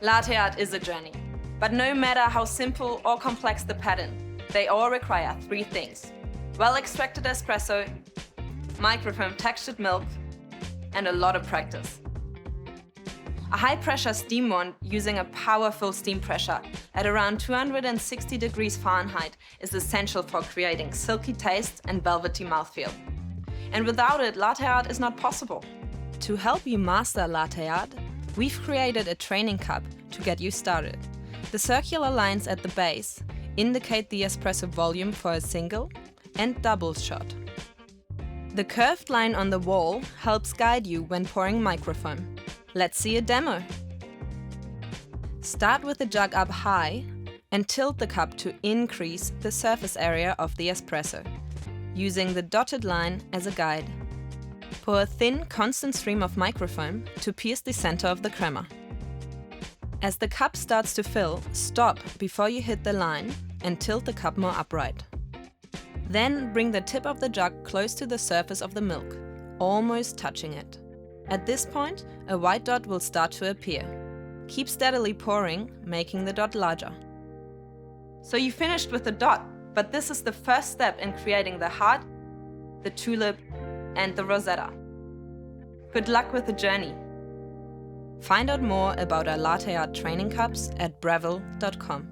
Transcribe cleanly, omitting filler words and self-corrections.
Latte art is a journey, but no matter how simple or complex the pattern, they all require three things: well-extracted espresso, microfoam textured milk, and a lot of practice. A high-pressure steam wand using a powerful steam pressure at around 260 degrees Fahrenheit is essential for creating silky taste and velvety mouthfeel. And without it, latte art is not possible. To help you master latte art, we've created a training cup to get you started. The circular lines at the base indicate the espresso volume for a single and double shot. The curved line on the wall helps guide you when pouring microfoam. Let's see a demo. Start with the jug up high and tilt the cup to increase the surface area of the espresso, using the dotted line as a guide. Pour a thin, constant stream of microfoam to pierce the center of the crema. As the cup starts to fill, stop before you hit the line and tilt the cup more upright. Then bring the tip of the jug close to the surface of the milk, almost touching it. At this point, a white dot will start to appear. Keep steadily pouring, making the dot larger. So you finished with the dot, but this is the first step in creating the heart, the tulip, and the rosetta. Good luck with the journey. Find out more about our latte art training cups at breville.com.